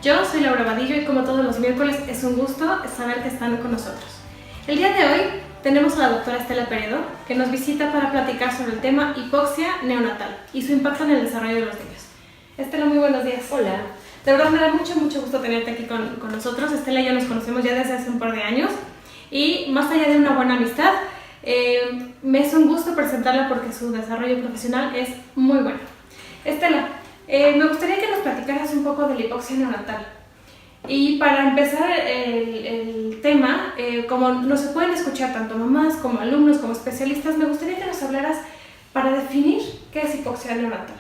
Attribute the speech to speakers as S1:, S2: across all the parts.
S1: Yo soy Laura Vadillo y como todos los miércoles es un gusto saber que están con nosotros. El día de hoy tenemos a la doctora Estela Peredo, que nos visita para platicar sobre el tema hipoxia neonatal y su impacto en el desarrollo de los niños. Estela, muy buenos días.
S2: Hola.
S1: De verdad me da mucho gusto tenerte aquí con nosotros. Estela y yo nos conocemos ya desde hace un par de años y más allá de una buena amistad, me es un gusto presentarla porque su desarrollo profesional es muy bueno. Estela, me gustaría que nos platicaras un poco de la hipoxia neonatal. Y para empezar el tema, como nos pueden escuchar tanto mamás como alumnos como especialistas, me gustaría que nos hablaras para definir qué es hipoxia neonatal.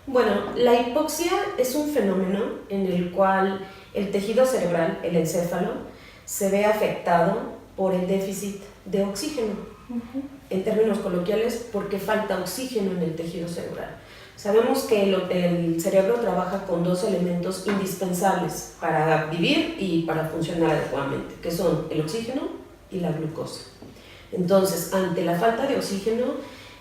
S2: Bueno, la hipoxia es un fenómeno en el cual el tejido cerebral, el encéfalo, se ve afectado por el déficit de oxígeno. En términos coloquiales, porque falta oxígeno en el tejido cerebral. Sabemos que el cerebro trabaja con dos elementos indispensables para vivir y para funcionar adecuadamente, que son el oxígeno y la glucosa. Entonces, ante la falta de oxígeno,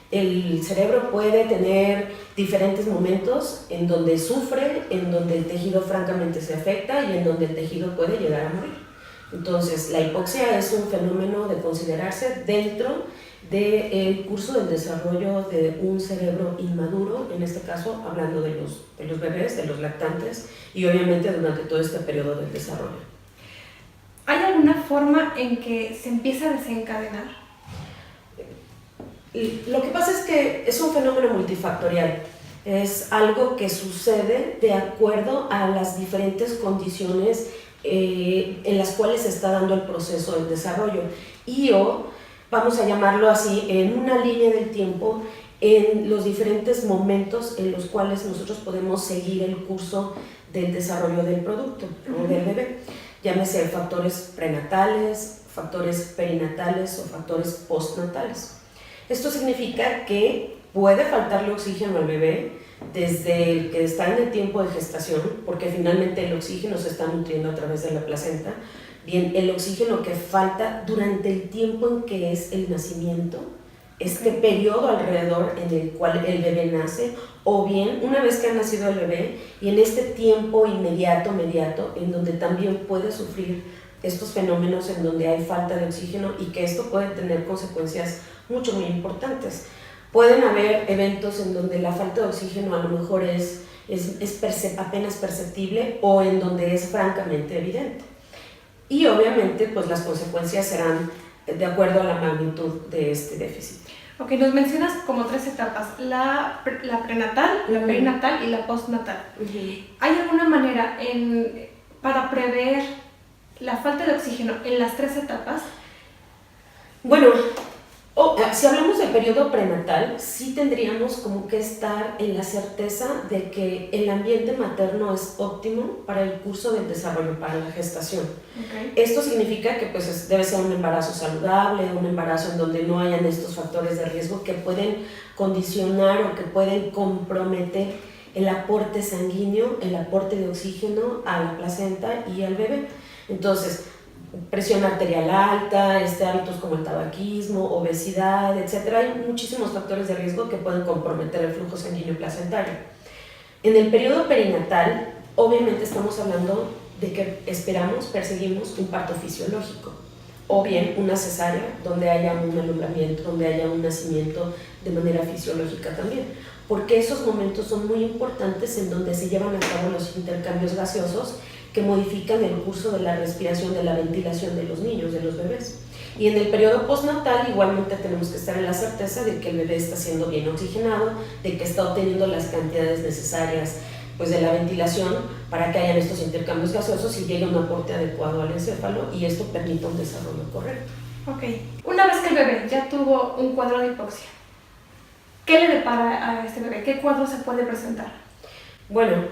S2: el cerebro puede tener diferentes momentos en donde sufre, en donde el tejido francamente se afecta y en donde el tejido puede llegar a morir. Entonces, la hipoxia es un fenómeno de considerarse dentro del curso del desarrollo de un cerebro inmaduro, en este caso hablando de los bebés, de los lactantes y obviamente durante todo este periodo del desarrollo.
S1: ¿Hay alguna forma en que se empieza a desencadenar?
S2: Lo que pasa es que es un fenómeno multifactorial. Es algo que sucede de acuerdo a las diferentes condiciones en las cuales se está dando el proceso del desarrollo vamos a llamarlo así, en una línea del tiempo, en los diferentes momentos en los cuales nosotros podemos seguir el curso del desarrollo del producto o del bebé. Llámese factores prenatales, factores perinatales o factores postnatales. Esto significa que puede faltarle oxígeno al bebé desde el que está en el tiempo de gestación, porque finalmente el oxígeno se está nutriendo a través de la placenta. Bien, el oxígeno que falta durante el tiempo en que es el nacimiento, este periodo alrededor en el cual el bebé nace, o bien una vez que ha nacido el bebé y en este tiempo inmediato, en donde también puede sufrir estos fenómenos en donde hay falta de oxígeno y que esto puede tener consecuencias muy importantes. Pueden haber eventos en donde la falta de oxígeno a lo mejor es apenas perceptible o en donde es francamente evidente. Y obviamente pues las consecuencias serán de acuerdo a la magnitud de este déficit.
S1: Ok, nos mencionas como tres etapas, la prenatal, la perinatal y la postnatal. ¿Hay alguna manera para prever la falta de oxígeno en las tres etapas?
S2: Bueno, si hablamos del periodo prenatal, sí tendríamos como que estar en la certeza de que el ambiente materno es óptimo para el curso del desarrollo, para la gestación. Esto significa que pues, debe ser un embarazo saludable, un embarazo en donde no hayan estos factores de riesgo que pueden condicionar o que pueden comprometer el aporte sanguíneo, el aporte de oxígeno a la placenta y al bebé. Entonces, presión arterial alta, hábitos como el tabaquismo, obesidad, etc. Hay muchísimos factores de riesgo que pueden comprometer el flujo sanguíneo placentario. En el periodo perinatal, obviamente estamos hablando de que perseguimos un parto fisiológico o bien una cesárea donde haya un alumbramiento, donde haya un nacimiento de manera fisiológica también, porque esos momentos son muy importantes en donde se llevan a cabo los intercambios gaseosos que modifican el curso de la respiración, de la ventilación de los niños, de los bebés. Y en el periodo postnatal igualmente tenemos que estar en la certeza de que el bebé está siendo bien oxigenado, de que está obteniendo las cantidades necesarias pues, de la ventilación para que hayan estos intercambios gaseosos y llegue un aporte adecuado al encéfalo y esto permita un desarrollo correcto.
S1: Ok, una vez que el bebé ya tuvo un cuadro de hipoxia, ¿qué le depara a este bebé? ¿Qué cuadro se puede presentar?
S2: Bueno,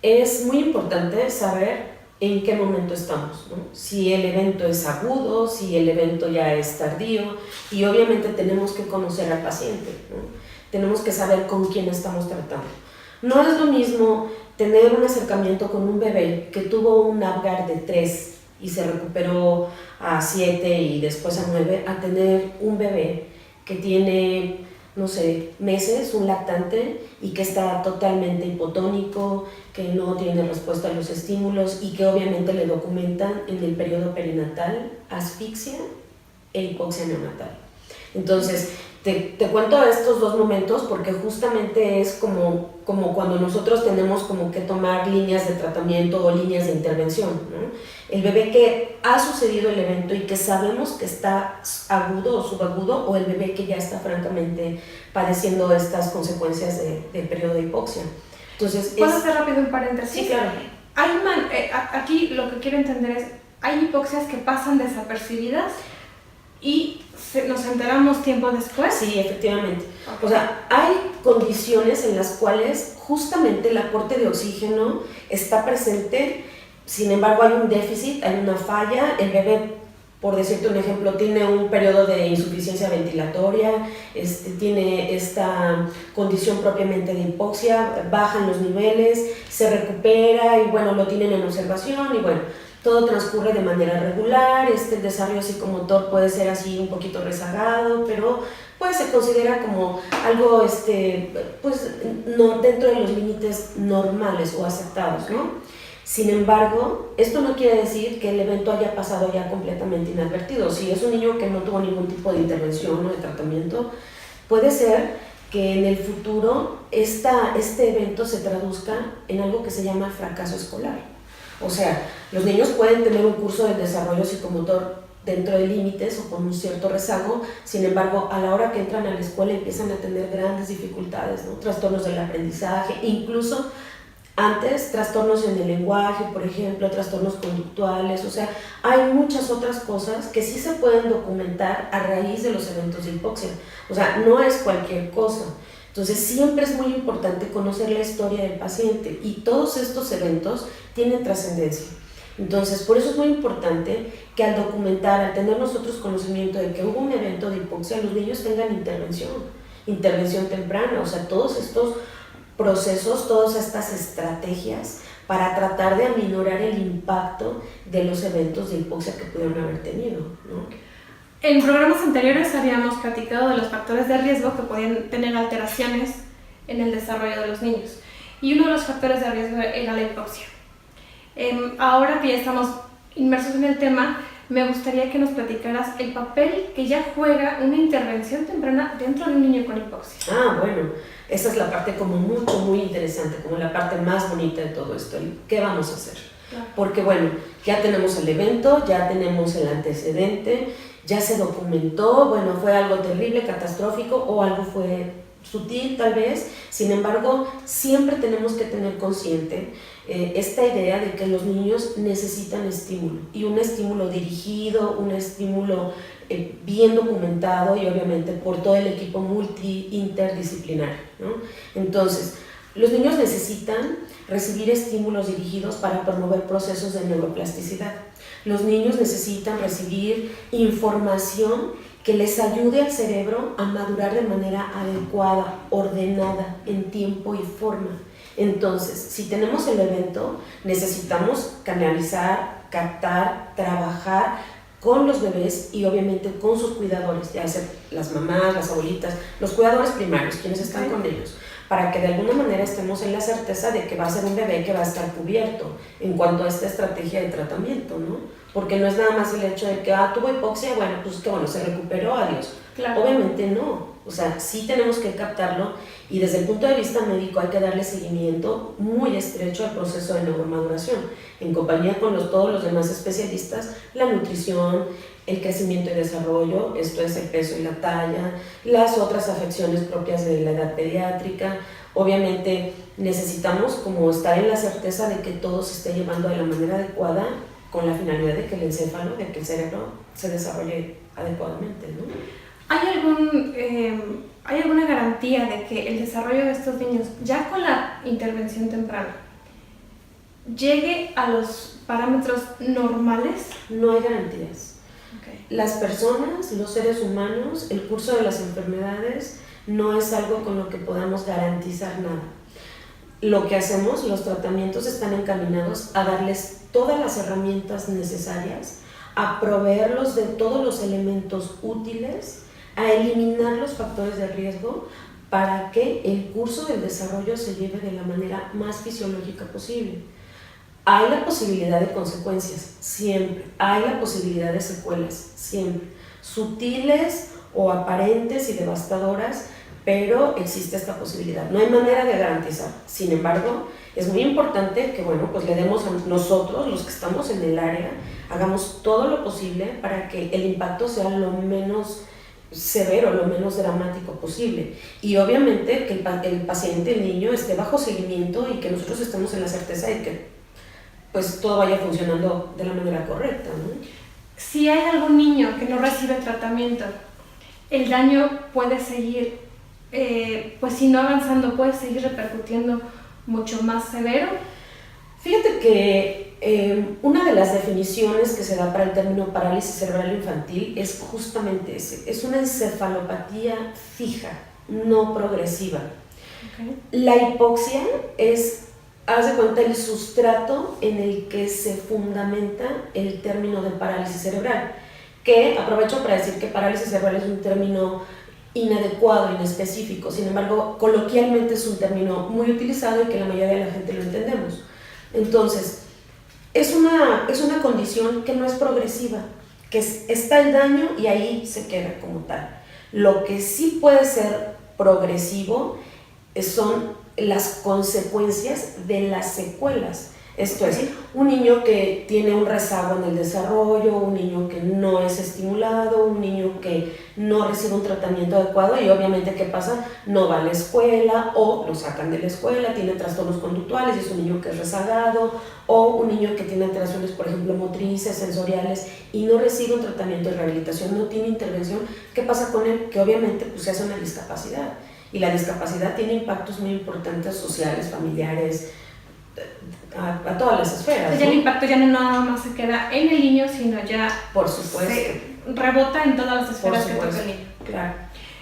S2: es muy importante saber en qué momento estamos, ¿no? Si el evento es agudo, si el evento ya es tardío y obviamente tenemos que conocer al paciente, ¿no? Tenemos que saber con quién estamos tratando. No es lo mismo tener un acercamiento con un bebé que tuvo un Apgar de 3 y se recuperó a 7 y después a 9 a tener un bebé que tiene no sé, meses, un lactante, y que está totalmente hipotónico, que no tiene respuesta a los estímulos y que obviamente le documentan en el periodo perinatal asfixia e hipoxia neonatal. Entonces, te cuento estos dos momentos porque justamente es como cuando nosotros tenemos como que tomar líneas de tratamiento o líneas de intervención, ¿no? El bebé que ha sucedido el evento y que sabemos que está agudo o subagudo, o el bebé que ya está francamente padeciendo estas consecuencias de periodo de hipoxia. Entonces,
S1: ¿puedo hacer rápido un paréntesis?
S2: Sí, claro.
S1: Aquí lo que quiero entender es, hay hipoxias que pasan desapercibidas y nos enteramos tiempo después.
S2: Sí, efectivamente.
S1: Okay.
S2: O sea, hay condiciones en las cuales justamente el aporte de oxígeno está presente, sin embargo hay un déficit, hay una falla, el bebé, por decirte un ejemplo, tiene un periodo de insuficiencia ventilatoria, tiene esta condición propiamente de hipoxia, bajan los niveles, se recupera y bueno, lo tienen en observación y bueno, todo transcurre de manera regular, el desarrollo psicomotor puede ser así un poquito rezagado, pero pues se considera como algo pues, no, dentro de los límites normales o aceptados, ¿no? Sin embargo, esto no quiere decir que el evento haya pasado ya completamente inadvertido. Si es un niño que no tuvo ningún tipo de intervención o de tratamiento, puede ser que en el futuro este evento se traduzca en algo que se llama fracaso escolar. O sea, los niños pueden tener un curso de desarrollo psicomotor dentro de límites o con un cierto rezago, sin embargo, a la hora que entran a la escuela empiezan a tener grandes dificultades, ¿no? Trastornos del aprendizaje, incluso antes trastornos en el lenguaje, por ejemplo, trastornos conductuales, o sea, hay muchas otras cosas que sí se pueden documentar a raíz de los eventos de hipoxia, o sea, no es cualquier cosa. Entonces siempre es muy importante conocer la historia del paciente y todos estos eventos tienen trascendencia. Entonces por eso es muy importante que al documentar, al tener nosotros conocimiento de que hubo un evento de hipoxia, los niños tengan intervención temprana, o sea, todos estos procesos, todas estas estrategias para tratar de aminorar el impacto de los eventos de hipoxia que pudieron haber tenido, ¿no?
S1: En programas anteriores habíamos platicado de los factores de riesgo que podían tener alteraciones en el desarrollo de los niños. Y uno de los factores de riesgo era la hipoxia. Ahora que ya estamos inmersos en el tema, me gustaría que nos platicaras el papel que ya juega una intervención temprana dentro de un niño con hipoxia.
S2: Bueno, esa es la parte como muy interesante, como la parte más bonita de todo esto. ¿Qué vamos a hacer? Claro. Porque bueno, ya tenemos el evento, ya tenemos el antecedente, ya se documentó, bueno, fue algo terrible, catastrófico o algo fue sutil tal vez, sin embargo, siempre tenemos que tener consciente esta idea de que los niños necesitan estímulo y un estímulo dirigido, un estímulo bien documentado y obviamente por todo el equipo multi-interdisciplinar, ¿no? Entonces, los niños necesitan recibir estímulos dirigidos para promover procesos de neuroplasticidad. Los niños necesitan recibir información que les ayude al cerebro a madurar de manera adecuada, ordenada, en tiempo y forma. Entonces, si tenemos el evento, necesitamos canalizar, captar, trabajar con los bebés y obviamente con sus cuidadores, ya sea las mamás, las abuelitas, los cuidadores primarios, quienes están con ellos, para que de alguna manera estemos en la certeza de que va a ser un bebé que va a estar cubierto en cuanto a esta estrategia de tratamiento, ¿no? Porque no es nada más el hecho de que tuvo hipoxia, bueno, pues que bueno, se recuperó, adiós. Claro. Obviamente no, o sea, sí tenemos que captarlo y desde el punto de vista médico hay que darle seguimiento muy estrecho al proceso de neuromaduración, en compañía con todos los demás especialistas, la nutrición, el crecimiento y desarrollo, esto es el peso y la talla, las otras afecciones propias de la edad pediátrica. Obviamente necesitamos como estar en la certeza de que todo se esté llevando de la manera adecuada con la finalidad de que el encéfalo, de que el cerebro se desarrolle adecuadamente, ¿no?
S1: ¿Hay alguna garantía de que el desarrollo de estos niños, ya con la intervención temprana, llegue a los parámetros normales?
S2: No hay garantías. Okay. Las personas, los seres humanos, el curso de las enfermedades no es algo con lo que podamos garantizar nada. Lo que hacemos, los tratamientos están encaminados a darles todas las herramientas necesarias, a proveerlos de todos los elementos útiles a eliminar los factores de riesgo para que el curso del desarrollo se lleve de la manera más fisiológica posible. Hay la posibilidad de consecuencias, siempre. Hay la posibilidad de secuelas, siempre. Sutiles o aparentes y devastadoras, pero existe esta posibilidad. No hay manera de garantizar. Sin embargo, es muy importante que, bueno, pues le demos a nosotros, los que estamos en el área, hagamos todo lo posible para que el impacto sea lo menos severo, lo menos dramático posible. Y obviamente que el paciente, el niño, esté bajo seguimiento y que nosotros estemos en la certeza de que pues todo vaya funcionando de la manera correcta, ¿no?
S1: Si hay algún niño que no recibe tratamiento, el daño puede seguir, pues si no avanzando, puede seguir repercutiendo mucho más severo.
S2: Fíjate que una de las definiciones que se da para el término parálisis cerebral infantil es justamente ese, es una encefalopatía fija, no progresiva. Okay. La hipoxia es, haz de cuenta, el sustrato en el que se fundamenta el término de parálisis cerebral, que aprovecho para decir que parálisis cerebral es un término inadecuado, inespecífico, sin embargo, coloquialmente es un término muy utilizado y que la mayoría de la gente lo entendemos. Entonces, es una condición que no es progresiva, que está el daño y ahí se queda como tal. Lo que sí puede ser progresivo son las consecuencias de las secuelas. Esto es, un niño que tiene un rezago en el desarrollo, un niño que no es estimulado, un niño que no recibe un tratamiento adecuado y obviamente, ¿qué pasa? No va a la escuela o lo sacan de la escuela, tiene trastornos conductuales y es un niño que es rezagado, o un niño que tiene alteraciones, por ejemplo, motrices, sensoriales y no recibe un tratamiento de rehabilitación, no tiene intervención. ¿Qué pasa con él? Que obviamente pues, se hace una discapacidad y la discapacidad tiene impactos muy importantes sociales, familiares, a todas las esferas.
S1: Entonces, ya el impacto ya no nada más se queda en el niño, sino ya
S2: por supuesto
S1: se rebota en todas las esferas que toca el niño.
S2: Claro.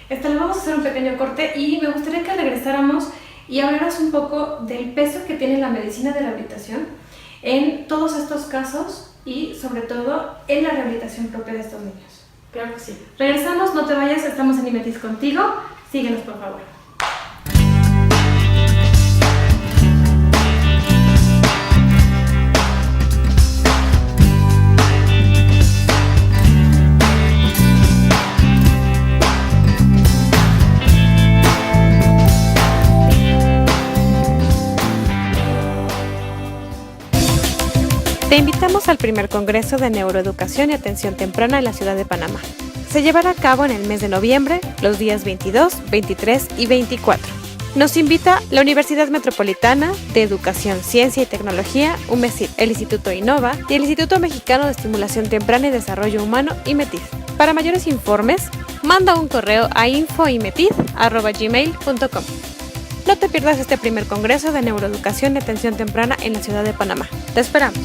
S1: Le vamos a hacer un pequeño corte y me gustaría que regresáramos y hablaras un poco del peso que tiene la medicina de rehabilitación en todos estos casos y sobre todo en la rehabilitación propia de estos niños.
S2: Claro que sí.
S1: Regresamos, no te vayas, estamos en Imetis contigo, síguenos por favor. Te invitamos al primer Congreso de Neuroeducación y Atención Temprana en la ciudad de Panamá. Se llevará a cabo en el mes de noviembre, los días 22, 23 y 24. Nos invita la Universidad Metropolitana de Educación, Ciencia y Tecnología, UMECIT, el Instituto Innova y el Instituto Mexicano de Estimulación Temprana y Desarrollo Humano, IMETID. Para mayores informes, manda un correo a info.imetid@gmail.com. No te pierdas este primer Congreso de Neuroeducación y Atención Temprana en la ciudad de Panamá. Te esperamos.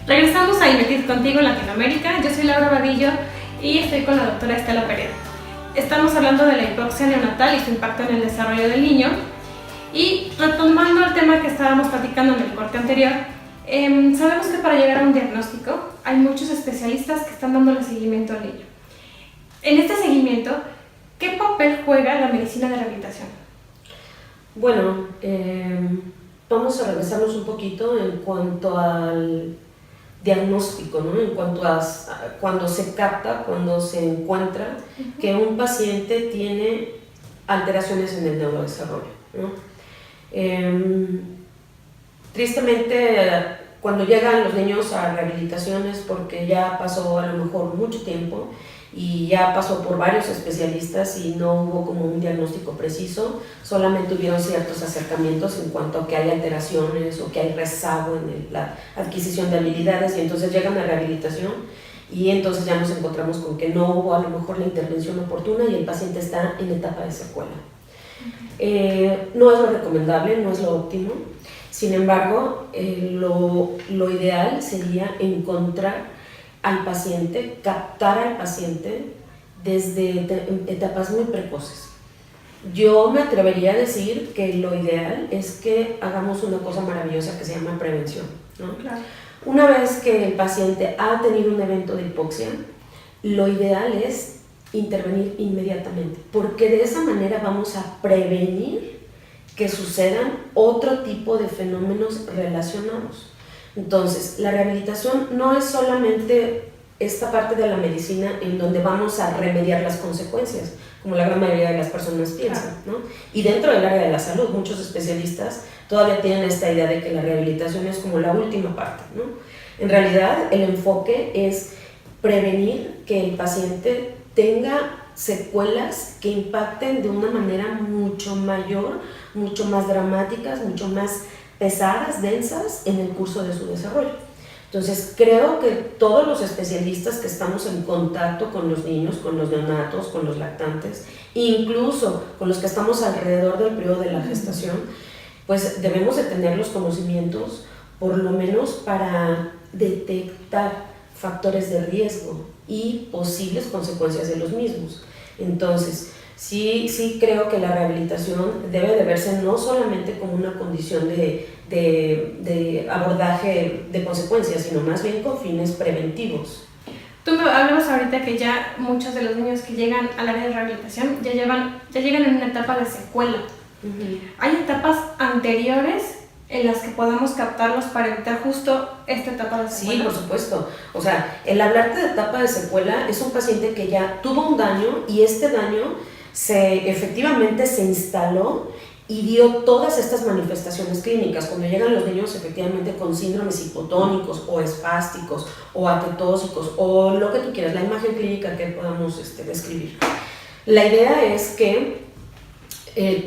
S1: Regresamos a Imetis Contigo en Latinoamérica. Yo soy Laura Vadillo y estoy con la doctora Estela Pereira. Estamos hablando de la hipoxia neonatal y su impacto en el desarrollo del niño. Y retomando el tema que estábamos platicando en el corte anterior, sabemos que para llegar a un diagnóstico hay muchos especialistas que están dándole seguimiento al niño. En este seguimiento, ¿qué papel juega la medicina de rehabilitación?
S2: Bueno, vamos a regresarnos un poquito en cuanto al diagnóstico, ¿no? En cuanto a cuando se capta, cuando se encuentra que un paciente tiene alteraciones en el neurodesarrollo, ¿no? Tristemente, cuando llegan los niños a rehabilitaciones porque ya pasó a lo mejor mucho tiempo y ya pasó por varios especialistas y no hubo como un diagnóstico preciso, solamente hubieron ciertos acercamientos en cuanto a que hay alteraciones o que hay rezago en la adquisición de habilidades y entonces llegan a rehabilitación y entonces ya nos encontramos con que no hubo a lo mejor la intervención oportuna y el paciente está en etapa de secuela. No es lo recomendable, no es lo óptimo, sin embargo lo ideal sería encontrar al paciente, captar al paciente desde etapas muy precoces. Yo me atrevería a decir que lo ideal es que hagamos una cosa maravillosa que se llama prevención, ¿no?
S1: Claro.
S2: Una vez que el paciente ha tenido un evento de hipoxia, lo ideal es intervenir inmediatamente, porque de esa manera vamos a prevenir que sucedan otro tipo de fenómenos relacionados. Entonces, la rehabilitación no es solamente esta parte de la medicina en donde vamos a remediar las consecuencias, como la gran mayoría de las personas piensan, ¿no? Y dentro del área de la salud, muchos especialistas todavía tienen esta idea de que la rehabilitación es como la última parte, ¿no? En realidad, el enfoque es prevenir que el paciente tenga secuelas que impacten de una manera mucho mayor, mucho más dramáticas, mucho más pesadas, densas en el curso de su desarrollo. Entonces, creo que todos los especialistas que estamos en contacto con los niños, con los neonatos, con los lactantes, incluso con los que estamos alrededor del periodo de la gestación, pues debemos de tener los conocimientos, por lo menos para detectar factores de riesgo y posibles consecuencias de los mismos. Entonces, sí creo que la rehabilitación debe de verse no solamente como una condición de abordaje de consecuencias, sino más bien con fines preventivos.
S1: Tú me hablabas ahorita que ya muchos de los niños que llegan al área de rehabilitación ya llegan en una etapa de secuela. ¿Hay etapas anteriores en las que podamos captarlos para evitar justo esta etapa de secuela?
S2: Sí, por supuesto. O sea, el hablarte de etapa de secuela es un paciente que ya tuvo un daño y este daño efectivamente se instaló y dio todas estas manifestaciones clínicas. Cuando llegan los niños efectivamente con síndromes hipotónicos o espásticos o aketósicos o lo que tú quieras, la imagen clínica que podamos describir. La idea es que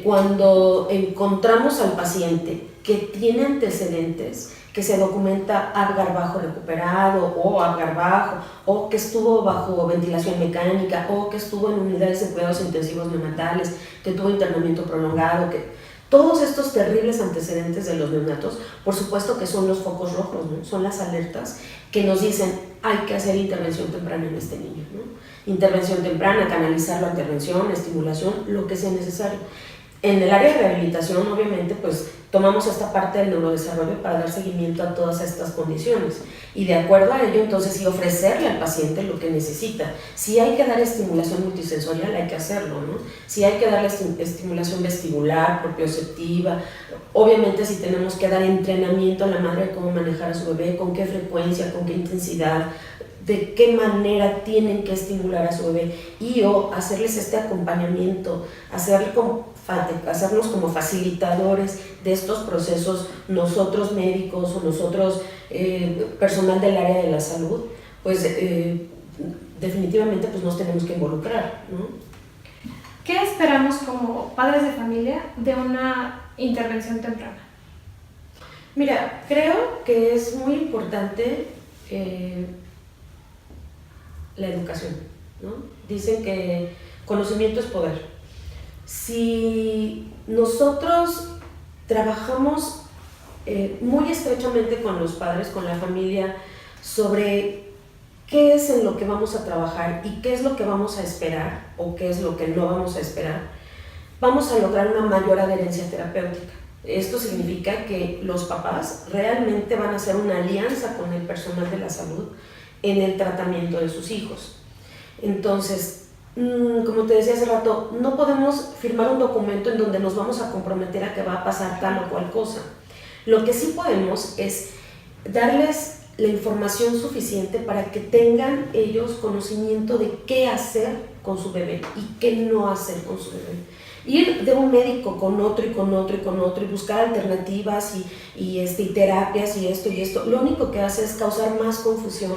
S2: cuando encontramos al paciente que tiene antecedentes, que se documenta Apgar bajo recuperado o Apgar bajo, o que estuvo bajo ventilación mecánica, o que estuvo en unidades de cuidados intensivos neonatales, que tuvo internamiento prolongado, que todos estos terribles antecedentes de los neonatos, por supuesto que son los focos rojos, ¿no? Son las alertas que nos dicen hay que hacer intervención temprana en este niño, ¿no? Intervención temprana, canalizarlo a intervención, estimulación, lo que sea necesario. En el área de rehabilitación, obviamente, pues tomamos esta parte del neurodesarrollo para dar seguimiento a todas estas condiciones y de acuerdo a ello, entonces, sí ofrecerle al paciente lo que necesita. Si hay que dar estimulación multisensorial, hay que hacerlo, ¿no? Si hay que darle estimulación vestibular, propioceptiva, obviamente si tenemos que dar entrenamiento a la madre de cómo manejar a su bebé, con qué frecuencia, con qué intensidad, de qué manera tienen que estimular a su bebé y o hacerles este acompañamiento, hacernos como facilitadores de estos procesos, nosotros médicos o nosotros personal del área de la salud, pues definitivamente pues nos tenemos que involucrar, ¿no?
S1: ¿Qué esperamos como padres de familia de una intervención temprana?
S2: Mira, creo que es muy importante la educación, ¿no? Dicen que conocimiento es poder. Si nosotros trabajamos muy estrechamente con los padres, con la familia, sobre qué es en lo que vamos a trabajar y qué es lo que vamos a esperar o qué es lo que no vamos a esperar, vamos a lograr una mayor adherencia terapéutica. Esto significa que los papás realmente van a hacer una alianza con el personal de la salud en el tratamiento de sus hijos. Entonces, como te decía hace rato, no podemos firmar un documento en donde nos vamos a comprometer a que va a pasar tal o cual cosa. Lo que sí podemos es darles la información suficiente para que tengan ellos conocimiento de qué hacer con su bebé y qué no hacer con su bebé. Ir de un médico con otro y con otro y con otro y buscar alternativas y terapias y esto, lo único que hace es causar más confusión,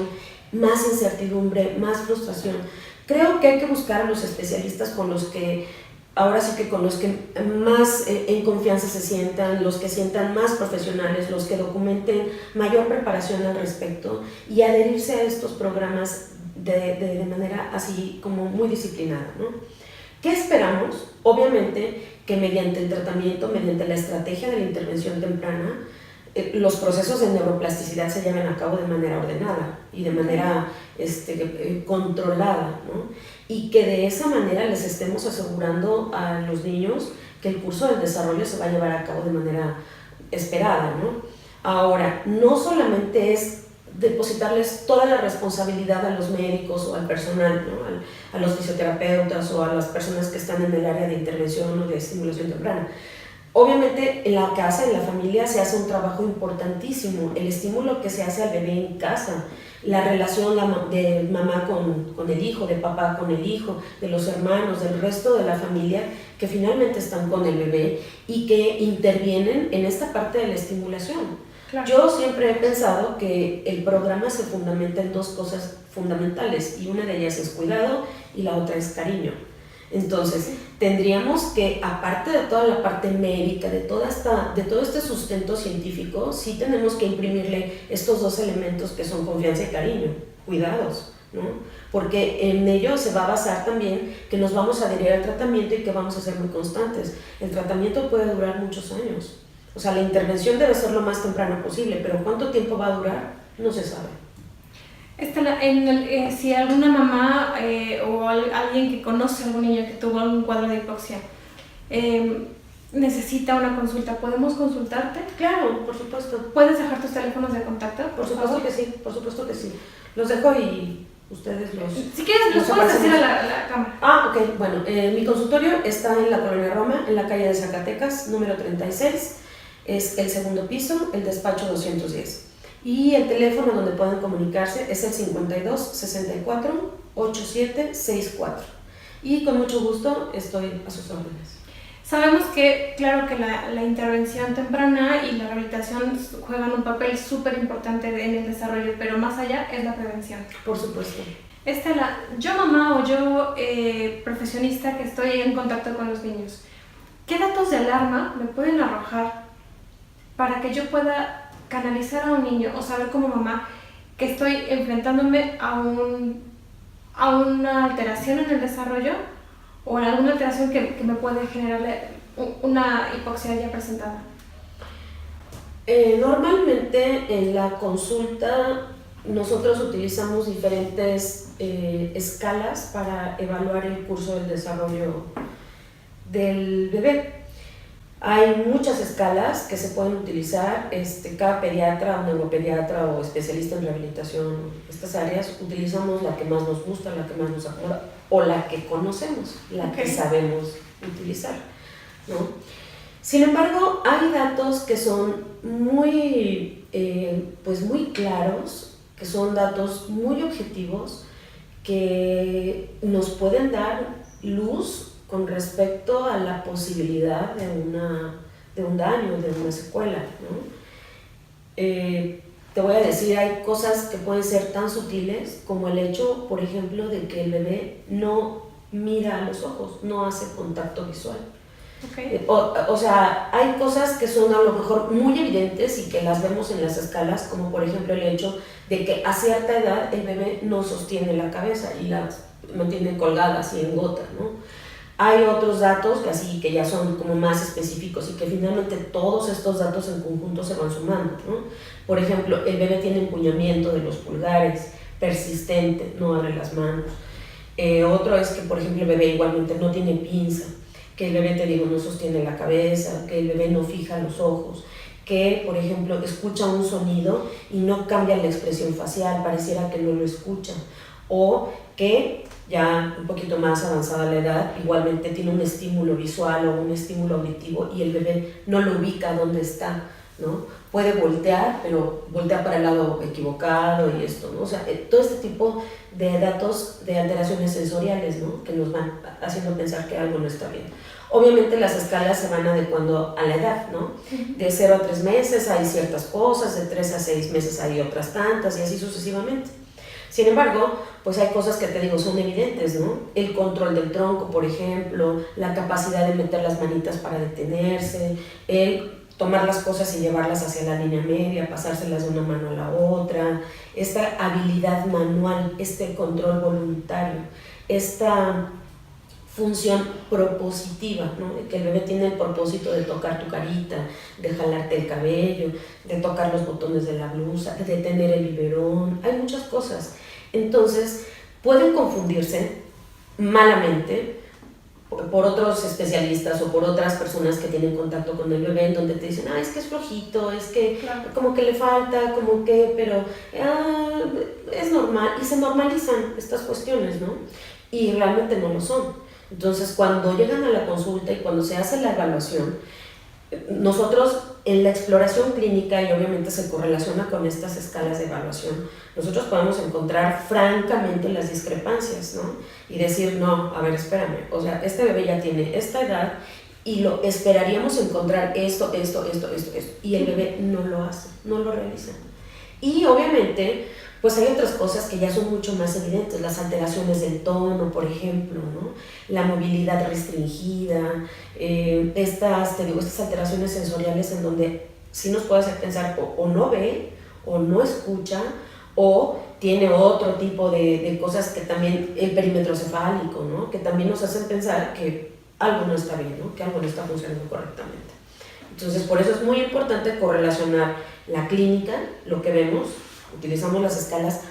S2: más incertidumbre, más frustración. Creo que hay que buscar a los especialistas con los que, ahora sí que con los que más en confianza se sientan, los que sientan más profesionales, los que documenten mayor preparación al respecto y adherirse a estos programas de manera así como muy disciplinada, ¿no? ¿Qué esperamos? Obviamente que mediante el tratamiento, mediante la estrategia de la intervención temprana, los procesos de neuroplasticidad se lleven a cabo de manera ordenada y de manera controlada, ¿no? Y que de esa manera les estemos asegurando a los niños que el curso del desarrollo se va a llevar a cabo de manera esperada, ¿no? Ahora, no solamente es depositarles toda la responsabilidad a los médicos o al personal, ¿no? A los fisioterapeutas o a las personas que están en el área de intervención o de estimulación temprana. Obviamente en la casa, en la familia, se hace un trabajo importantísimo, el estímulo que se hace al bebé en casa, la relación de mamá con el hijo, de papá con el hijo, de los hermanos, del resto de la familia que finalmente están con el bebé y que intervienen en esta parte de la estimulación. Claro. Yo siempre he pensado que el programa se fundamenta en dos cosas fundamentales y una de ellas es cuidado y la otra es cariño. Entonces, tendríamos que, aparte de toda la parte médica, de todo este sustento científico, sí tenemos que imprimirle estos dos elementos que son confianza y cariño, cuidados, ¿no? Porque en ello se va a basar también que nos vamos a adherir al tratamiento y que vamos a ser muy constantes. El tratamiento puede durar muchos años. O sea, la intervención debe ser lo más temprano posible, pero ¿cuánto tiempo va a durar? No se sabe.
S1: Si alguna mamá o alguien que conoce a algún niño que tuvo algún cuadro de hipoxia necesita una consulta, ¿podemos consultarte?
S2: Claro, por supuesto.
S1: ¿Puedes dejar tus teléfonos de contacto?
S2: Por supuesto que sí, por supuesto que sí. Los dejo y ustedes los...
S1: Si quieres, los puedes decir a la cámara.
S2: Ok, bueno, mi consultorio está en la Colonia Roma, en la calle de Zacatecas, número 36, es el segundo piso, el despacho 210. Y el teléfono donde pueden comunicarse es el 52 64 87 64. Y con mucho gusto estoy a sus órdenes.
S1: Sabemos que, claro, que la intervención temprana y la rehabilitación juegan un papel súper importante en el desarrollo, pero más allá es la prevención.
S2: Por supuesto.
S1: Estela, yo mamá o yo profesionista que estoy en contacto con los niños, ¿qué datos de alarma me pueden arrojar para que yo pueda canalizar a un niño o saber como mamá que estoy enfrentándome a una alteración en el desarrollo o en alguna alteración que me puede generar una hipoxia ya presentada?
S2: Normalmente en la consulta nosotros utilizamos diferentes escalas para evaluar el curso del desarrollo del bebé. Hay muchas escalas que se pueden utilizar, cada pediatra o neuropediatra o especialista en rehabilitación, estas áreas, utilizamos la que más nos gusta, la que más nos acomoda o la que conocemos, la que sabemos utilizar, ¿no? Sin embargo, hay datos que son muy claros, que son datos muy objetivos, que nos pueden dar luz con respecto a la posibilidad de un daño, de una secuela, ¿no? Te voy a decir, hay cosas que pueden ser tan sutiles como el hecho, por ejemplo, de que el bebé no mira a los ojos, no hace contacto visual.
S1: Okay.
S2: O sea, hay cosas que son a lo mejor muy evidentes y que las vemos en las escalas, como por ejemplo el hecho de que a cierta edad el bebé no sostiene la cabeza y la mantiene colgada así en gota, ¿no? Hay otros datos que ya son como más específicos y que finalmente todos estos datos en conjunto se van sumando, ¿no? Por ejemplo, el bebé tiene empuñamiento de los pulgares, persistente, no abre las manos. Otro es que, por ejemplo, el bebé igualmente no tiene pinza, que el bebé, te digo, no sostiene la cabeza, que el bebé no fija los ojos, que, por ejemplo, escucha un sonido y no cambia la expresión facial, pareciera que no lo escucha, o que ya un poquito más avanzada la edad, igualmente tiene un estímulo visual o un estímulo auditivo y el bebé no lo ubica dónde está, ¿no? Puede voltear, pero voltea para el lado equivocado y esto, ¿no? O sea, todo este tipo de datos de alteraciones sensoriales, ¿no? Que nos van haciendo pensar que algo no está bien. Obviamente las escalas se van adecuando a la edad, ¿no? De 0 a 3 meses hay ciertas cosas, de 3 a 6 meses hay otras tantas y así sucesivamente. Sin embargo, pues hay cosas que te digo son evidentes, ¿no? El control del tronco, por ejemplo, la capacidad de meter las manitas para detenerse, el tomar las cosas y llevarlas hacia la línea media, pasárselas de una mano a la otra, esta habilidad manual, este control voluntario, esta función propositiva, ¿no? Que el bebé tiene el propósito de tocar tu carita, de jalarte el cabello, de tocar los botones de la blusa, de tener el biberón, hay muchas cosas. Entonces, pueden confundirse malamente por otros especialistas o por otras personas que tienen contacto con el bebé, en donde te dicen, es que es flojito, es que claro, como que le falta, como que, pero es normal, y se normalizan estas cuestiones, ¿no? Y realmente no lo son. Entonces, cuando llegan a la consulta y cuando se hace la evaluación, nosotros en la exploración clínica, y obviamente se correlaciona con estas escalas de evaluación, nosotros podemos encontrar francamente las discrepancias, ¿no? Y decir, no, a ver, espérame, o sea, este bebé ya tiene esta edad y lo esperaríamos encontrar esto, y el bebé no lo hace, no lo realiza. Y obviamente, pues hay otras cosas que ya son mucho más evidentes, las alteraciones del tono, por ejemplo, ¿no? La movilidad restringida, estas alteraciones sensoriales en donde sí nos puede hacer pensar o no ve, o no escucha, o tiene otro tipo de cosas que también, el perímetro cefálico, ¿no? Que también nos hacen pensar que algo no está bien, ¿no? Que algo no está funcionando correctamente. Entonces, por eso es muy importante correlacionar la clínica, lo que vemos, utilizamos las escalas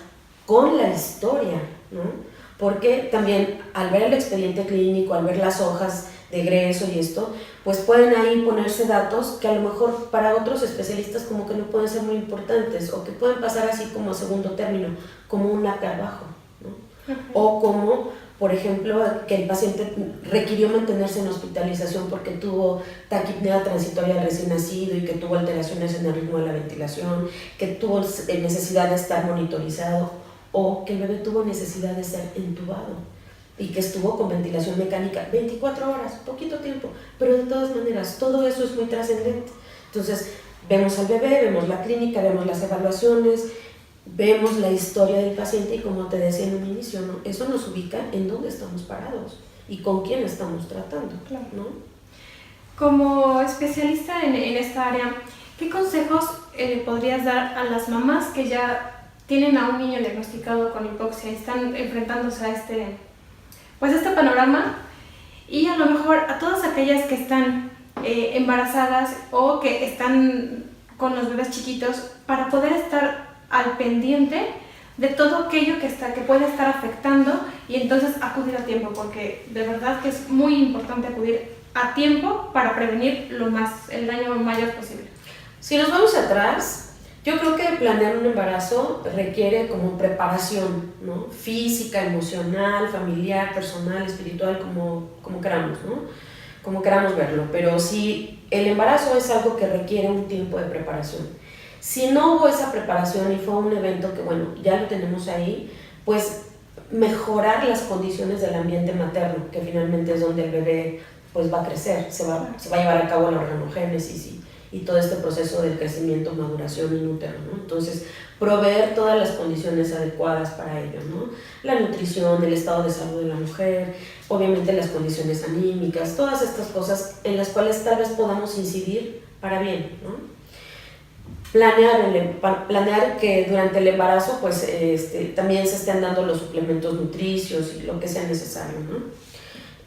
S2: con la historia, ¿no? Porque también al ver el expediente clínico, al ver las hojas de egreso y esto, pues pueden ahí ponerse datos que a lo mejor para otros especialistas como que no pueden ser muy importantes o que pueden pasar así como a segundo término, como un acta abajo, ¿no? O como, por ejemplo, que el paciente requirió mantenerse en hospitalización porque tuvo taquipnea transitoria al recién nacido y que tuvo alteraciones en el ritmo de la ventilación, que tuvo necesidad de estar monitorizado, o que el bebé tuvo necesidad de ser intubado y que estuvo con ventilación mecánica 24 horas, poquito tiempo, pero de todas maneras, todo eso es muy trascendente. Entonces, vemos al bebé, vemos la clínica, vemos las evaluaciones, vemos la historia del paciente y como te decía en un inicio, ¿no? Eso nos ubica en dónde estamos parados y con quién estamos tratando, claro, ¿no?
S1: Como especialista en esta área, ¿qué consejos podrías dar a las mamás que ya tienen a un niño diagnosticado con hipoxia y están enfrentándose a este panorama, y a lo mejor a todas aquellas que están embarazadas o que están con los bebés chiquitos, para poder estar al pendiente de todo aquello que puede estar afectando y entonces acudir a tiempo, porque de verdad que es muy importante acudir a tiempo para prevenir el daño mayor posible?
S2: Si nos vamos atrás, yo creo que planear un embarazo requiere como preparación, ¿no? Física, emocional, familiar, personal, espiritual, como queramos, ¿no? Como queramos verlo. Pero si el embarazo es algo que requiere un tiempo de preparación, si no hubo esa preparación y fue un evento que, bueno, ya lo tenemos ahí, pues mejorar las condiciones del ambiente materno, que finalmente es donde el bebé pues va a crecer, se va a llevar a cabo la organogénesis y todo este proceso del crecimiento, maduración in útero, ¿no? Entonces, proveer todas las condiciones adecuadas para ello, ¿no? La nutrición, el estado de salud de la mujer, obviamente las condiciones anímicas, todas estas cosas en las cuales tal vez podamos incidir para bien, ¿no? Planear que durante el embarazo pues, también se estén dando los suplementos nutricios y lo que sea necesario, ¿no?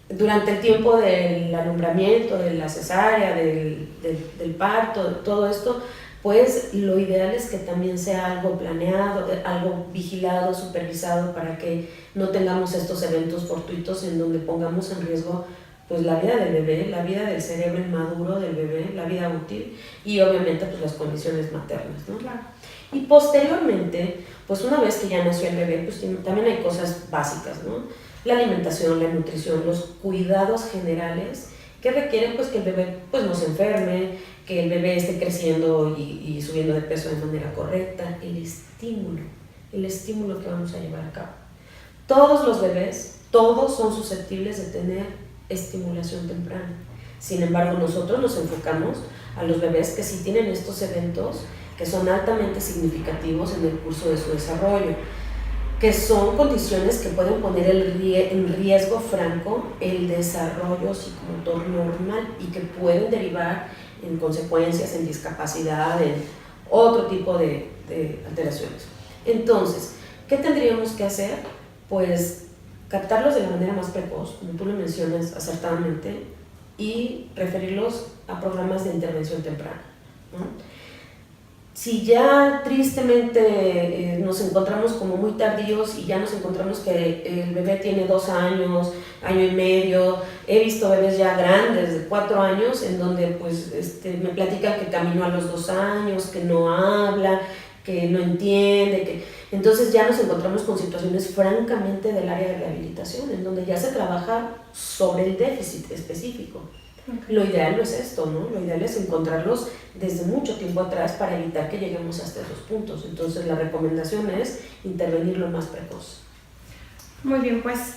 S2: Durante el tiempo del alumbramiento, de la cesárea, del parto, de todo esto, pues lo ideal es que también sea algo planeado, algo vigilado, supervisado, para que no tengamos estos eventos fortuitos en donde pongamos en riesgo pues la vida del bebé, la vida del cerebro inmaduro del bebé, la vida útil y obviamente pues las condiciones maternas, ¿no?
S1: Claro.
S2: Y posteriormente, pues una vez que ya nació el bebé, pues también hay cosas básicas, ¿no? La alimentación, la nutrición, los cuidados generales que requieren pues que el bebé pues no se enferme, que el bebé esté creciendo y subiendo de peso de manera correcta, el estímulo que vamos a llevar a cabo. Todos los bebés, todos son susceptibles de tener estimulación temprana. Sin embargo, nosotros nos enfocamos a los bebés que sí tienen estos eventos que son altamente significativos en el curso de su desarrollo, que son condiciones que pueden poner en riesgo franco el desarrollo psicomotor normal y que pueden derivar en consecuencias, en discapacidad, en otro tipo de alteraciones. Entonces, ¿qué tendríamos que hacer? Pues captarlos de la manera más precoz, como tú lo mencionas acertadamente, y referirlos a programas de intervención temprana, ¿no? Si ya tristemente nos encontramos como muy tardíos y ya nos encontramos que el bebé tiene 2 años, año y medio, he visto bebés ya grandes de 4 años en donde pues me platican que caminó a los 2 años, que no habla, que no entiende, entonces ya nos encontramos con situaciones francamente del área de rehabilitación en donde ya se trabaja sobre el déficit específico. Okay. Lo ideal no es esto, ¿no? Lo ideal es encontrarlos desde mucho tiempo atrás para evitar que lleguemos hasta esos puntos. Entonces la recomendación es intervenir lo más precoz.
S1: Muy bien, pues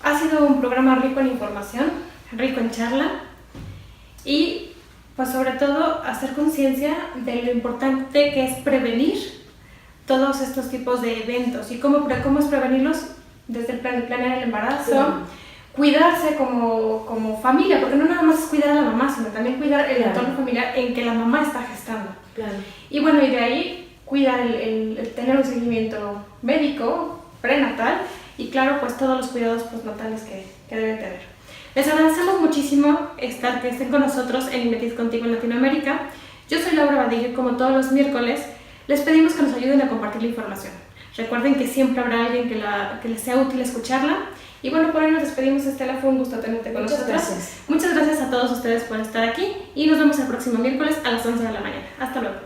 S1: ha sido un programa rico en información, rico en charla y pues sobre todo hacer conciencia de lo importante que es prevenir todos estos tipos de eventos y cómo es prevenirlos desde el planear el embarazo. Sí. Cuidarse como familia, porque no nada más es cuidar a la mamá, sino también cuidar el entorno familiar en que la mamá está gestando.
S2: Claro.
S1: Y bueno, y de ahí cuidar el tener un seguimiento médico, prenatal, y claro, pues todos los cuidados postnatales que deben tener. Les agradecemos muchísimo que estén con nosotros en Inmetis Contigo en Latinoamérica. Yo soy Laura Vadillo y como todos los miércoles, les pedimos que nos ayuden a compartir la información. Recuerden que siempre habrá alguien que les sea útil escucharla. Y bueno, por hoy nos despedimos, Estela, fue un gusto tenerte con nosotros.
S2: Gracias.
S1: Muchas gracias a todos ustedes por estar aquí y nos vemos el próximo miércoles a las 11 de la mañana. Hasta luego.